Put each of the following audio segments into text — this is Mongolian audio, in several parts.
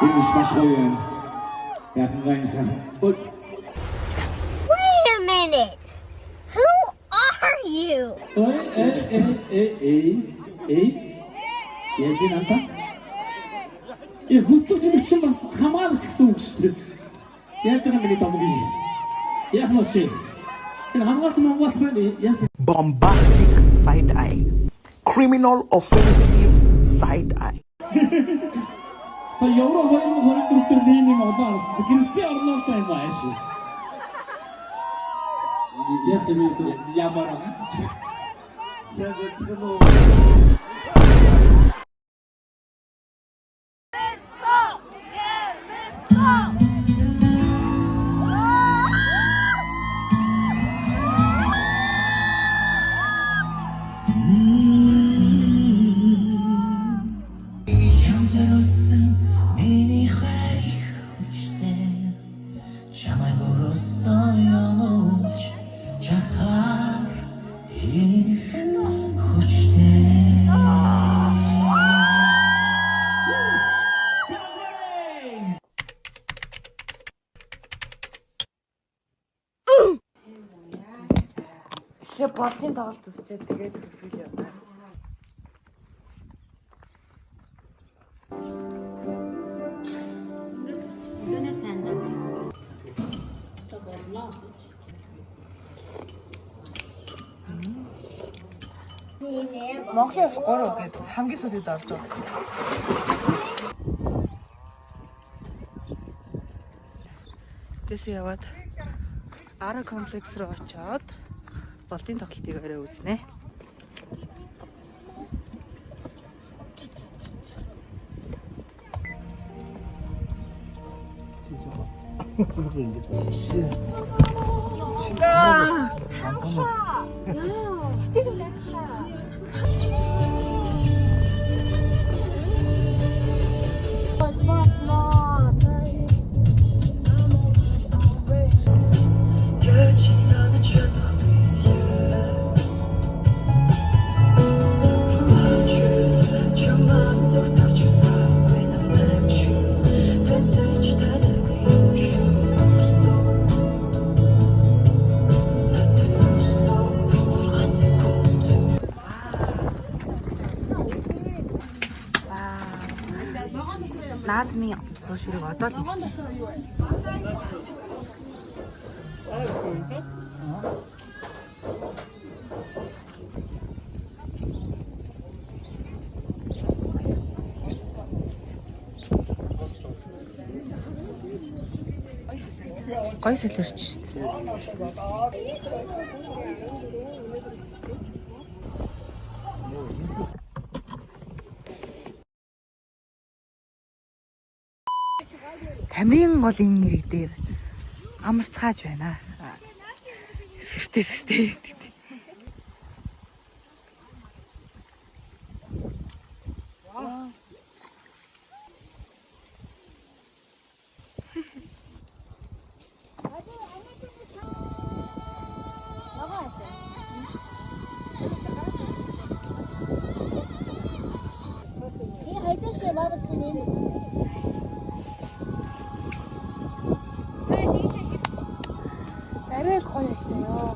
Энэ ч маш гоё байна. Яхан гайсан. Wait a minute. Who are you? Яаж юм ата? Хөтлөж идэх чинь бас хамаалагч гэсэн үг шүү дээ. Яаж байгаа миний домгийг? Яг нь чи. Энэ хамгаалт Монгол байна. Яс. Bombastic side eye. Criminal offensive side eye. Са Евро 2024 төр ийм юм олон арсан. Кристиано Роналдо юм ааш. Яс ямар аа? Сэвэцгэнэ. Тэгээ болтын тоглолт үзчихэд тэгээд өсгөл явна. Монголоос 3 гэдэг хамгийн сүүлийн орж байгаа. Тэсээ яваад Ара комплекс руу очиод болтын тоглолтыг орой үзнэ. Наадмын хуушрыг одоо л хийчихсэн. Гой сэлэрч шүү дээ. Тамирын голын нэрэг дээр амарцгааж байна. Сэртээ ирдэг. Арай л гоё ихтэй ёо.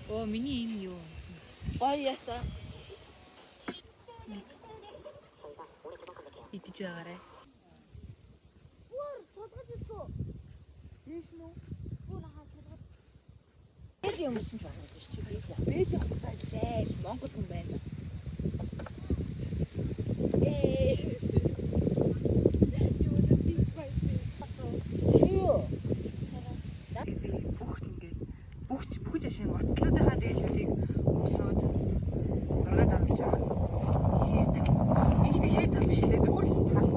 Оо миний энэ юу? Гоё ясаа. Идэж байгаарай. Дээш нү? Бэл юмсан ч байна гэж чи бэл юм цаалаа. Монгол хүн байна. Бүх жишээ гоцлуудынхаа дээлүүдийг өмсөөд 6 давж байгаа. Хэр тав биш үү? Зүгээр л тал.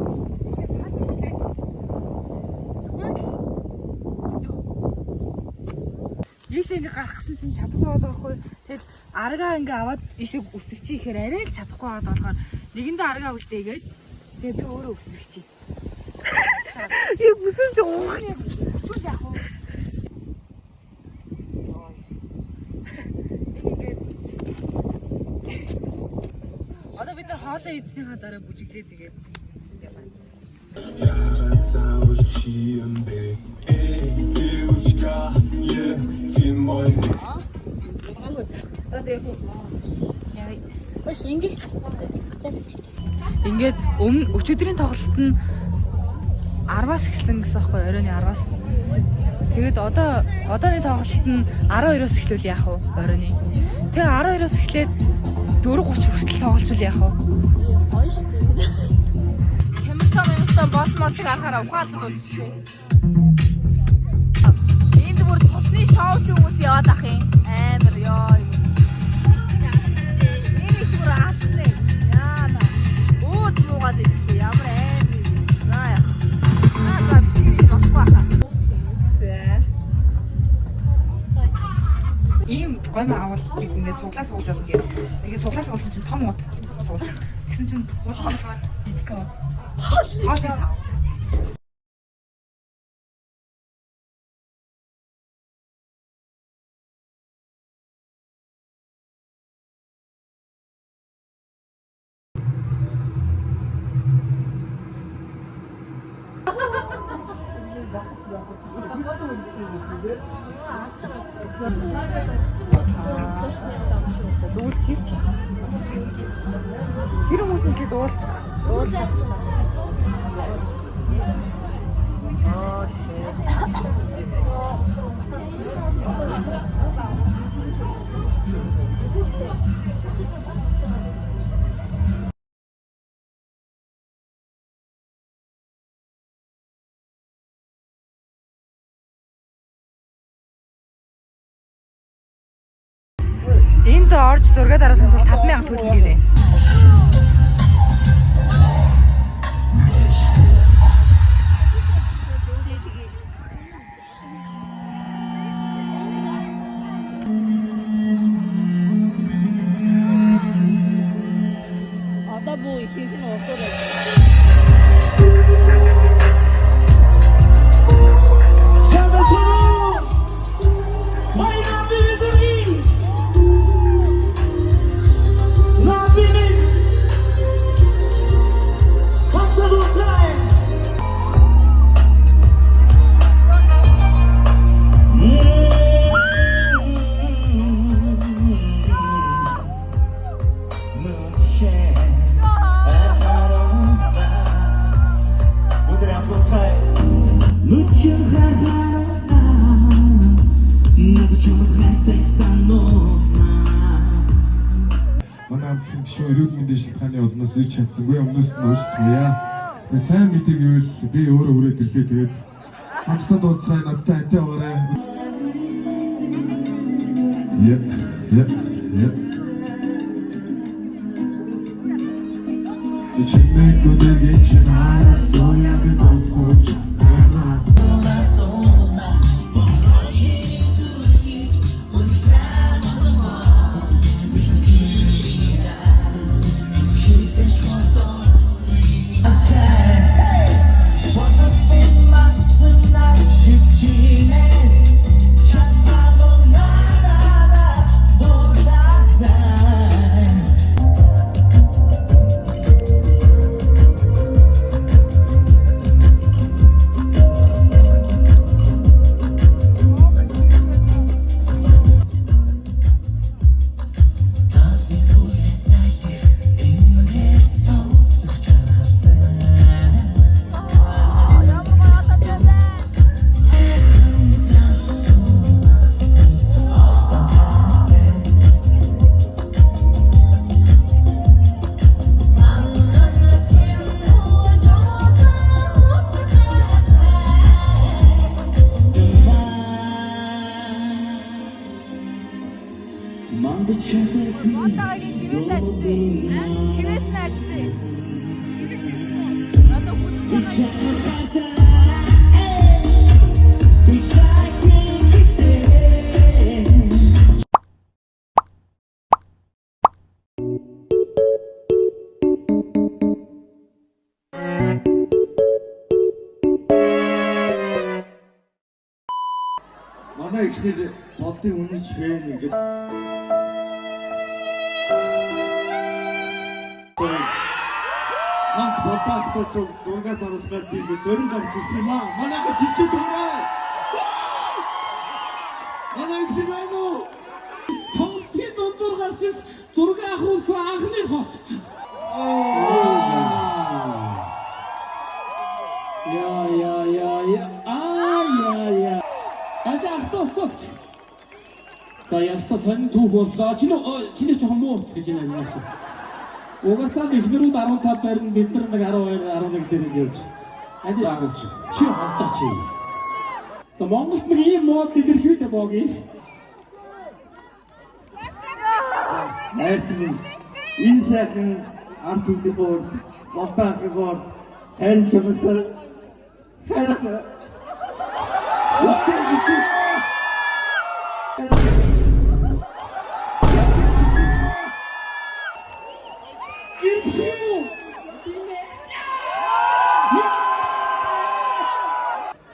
Тал биш үү? Зүгээр л. Ийшээ ингээ гаргасан чинь чадахгүй байгаа байхгүй. Тэгэл аргаа ингээ аваад ишиг өсөрчий ихээр арай л чадахгүй байгаа болохоор нэгэндээ аргаа үлдээгээд тэгээ би өөрөө өсөрчий. Я бүсэж уух. Чүл яах вэ? Одоо бид нар хоолоо идснийхаа дараа бүжиглээ тэгээд яваа. Ингээд өчигдрийн тоглолт нь 10-аас эхэлсэн гэсэн аахгүй оройн 10-аас. Тэгээд одооний тоглолт нь 12-оос эхлүүл яах вэ оройн. Тэгээ 12-оос эхлээд 4:30 хүртэл тоглолцвол яах вэ? Гоё шүү дээ. Хэмтэн болмоцыг анхаараа ухаалдаг үлдсэн. Энд бүр цусны шоуч хүмүүс яваад ах юм. Амар ёо. Ийм гомь авал бид ингээд суглаа сууж болно гэх. Тэгээд суглаа суулсан чинь том ут суулсан. Тэгсэн чинь хоолоо жижиг гоо. Хоолоо. Дуулт хэрч. Тэр хүмүүс нь дуулт. Аа шээ. Энд орж зураг дараалсан тул 5,000 төлнө гинэ. Одоо буу их их нь уусараа. Манай гişүүн эрүүл мэндийн шалтгааны улмаас ирч чадсангүй өмнөөс нь уушлахгүйа. Тэгээ сайн мэдээ гэвэл би өөрөө хүрээд ирлээ тэгээд хамтдаа уулзгай надтай антай аваарай. Yep. İçimde güzel geçen arası ya bir boşluk. Монтагийн шивээс ажил. Шивээс нь ажил. Надад хүссэн. Манай ихнэр болдын үнэж фэн ингээд хамт болдаахтай зураг даруулахад би зөрин гарч ирсэн юм аа. Манайха төвчөд өгнө. Манай их байна уу? Тоглолтын дундуур гарч иж зураг авахсан анхны хос. Я. Автоцогч. За яста сонин түүх боллоо. Чиний жоохон мууц гэж байна яаш. Угаасаа ихнэрүүд 15 байрны бид нар нэг 12 11 дээр явж. Заагч. Чи холдооч. За Монголд нэг ийм мод илэрхийлээ боогийн. Найрт минь энэ сайхан арт үдийнхөө болтаахгоор хайрын чамсаар хайрах.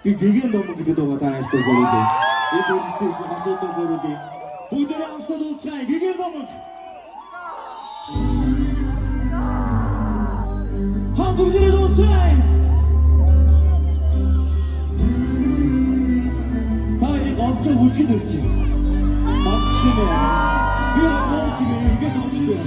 Гэгэн дом гэдэг доо та хайртай зориулъя. Энэ үйлчлэгээс асуудал зориулъя. Бүгдээрээ амсаад уулзгай. Гэгэн дом. Бүгдээрээ уулзгай. Та их овч хүчтэй өгч. Овч нэ. Би овч нэ. Ингээд овчтой.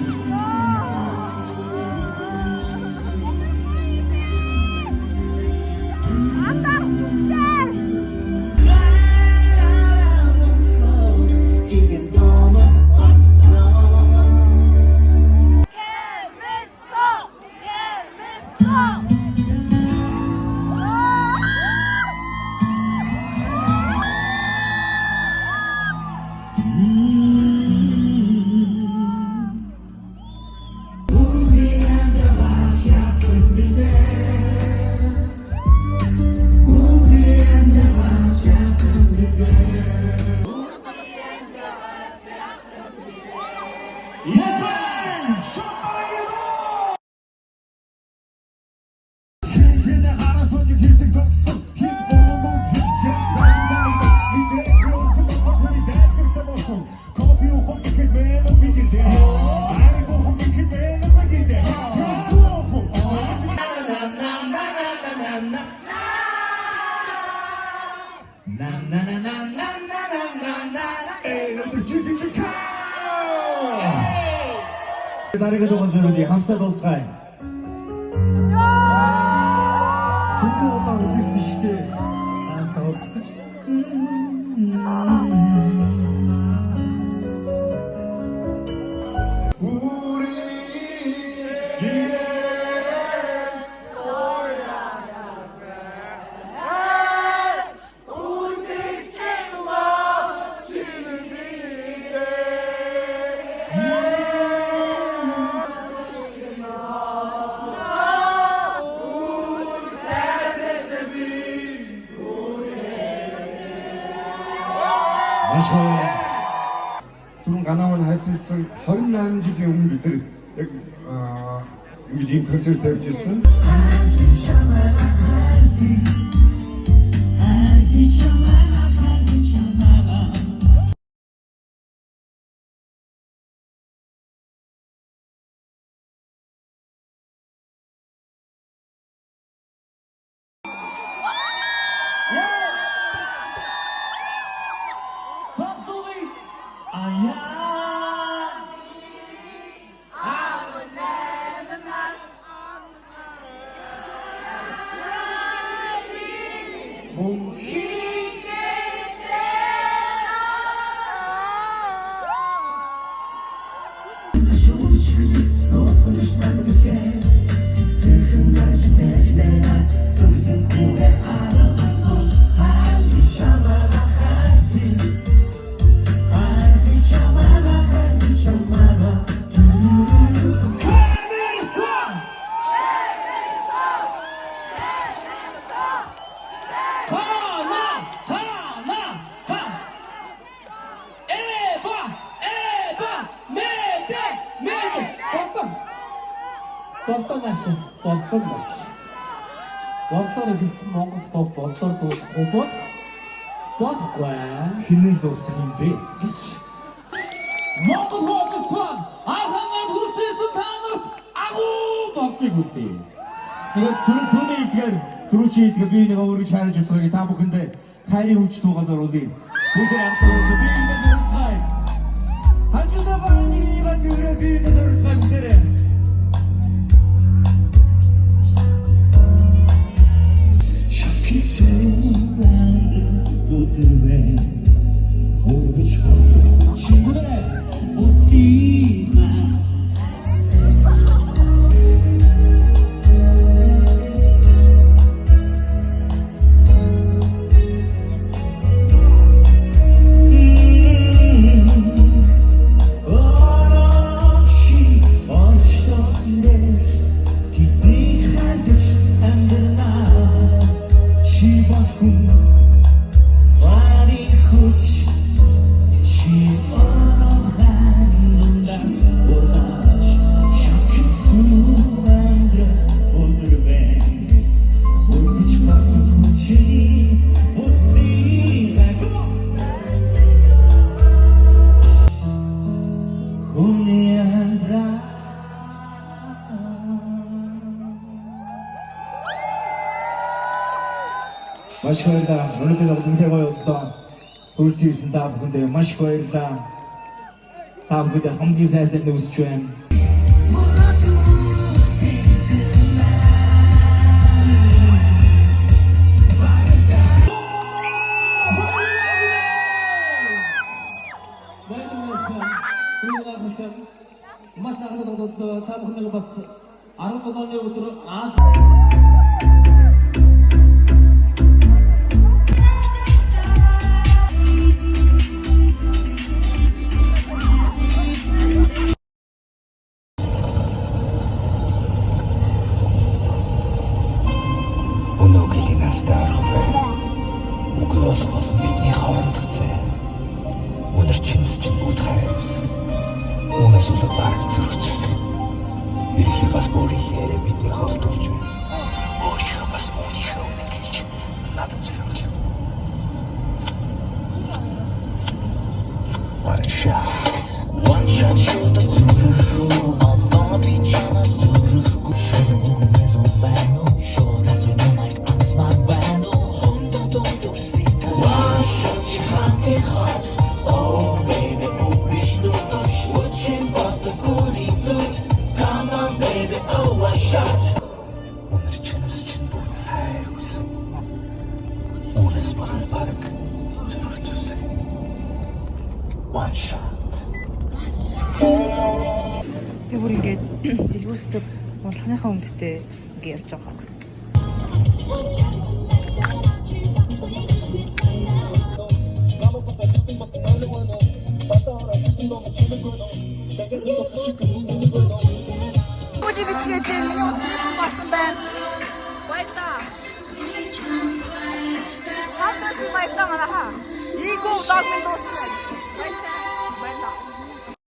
Дараагийн дугаар зөвлөе хамсаад уулзгай. Зүгтээ улаан үлээсэн шүү дээ. Хаалтаа уулзах гэж. Түрүүн Ганаван хайлтсан 28 жилийн өмнө бид нар яг ингэж ийм концерт тавьж ирсэн. Болдоор хэлсэн Монгол pop болдоор дуусахгүй бол болохгүй. Хинээр дуусах юм бэ гэж. Монгол pop-с анхаарал хүргэсэн та нарт агуу болдгийг үлдээ. Тэгээд түрүүний хэлдгээр түрүүчийн хэлдгээр би нэг өөрийг хайрлаж уцгаая та бүхэндээ хайрын хүч тугаас оруулъя. Бүгд хамтдаа би энэ зорилцгаая. Хажуудаа бааны батүрэ би энэ зорилцгаая бүгдээрээ. Маш их баярлалаа. Өнөөдөр яг үнэхээр гоё боллоо. Хөрс ирсэн та бүхэндээ маш их баярлалаа. Та бүхэндээ хамгийн сайн сайныг хүсэж байна. Маш нахад та бүхэнийг бас 17-ны өдөр Аз Өнөөгийн настаар үгүй болох бидний хоорондох зэ. Өнөр чинь бүгд хайрсан. Үнэс үлэг бараг зэрэгцсэн. Ирэх бас бүрийхээ бидний холдуулж байна. Өөрийнхөө бас өөрийнхөө үнэг хэлж надад зөвөл. One shot shoot the two. I'll be jealous to One shot. Би бүр ингээд дэлгүүрсдэг унтахныхаа өмдтэй ингээд явж байгаа юм. Ходи бишгэж миний утасны том болсон байна. Баярлаа. Хатас баярлаа манайхаа. Ийгөө влог минь дуусчихсан. Баярлалаа.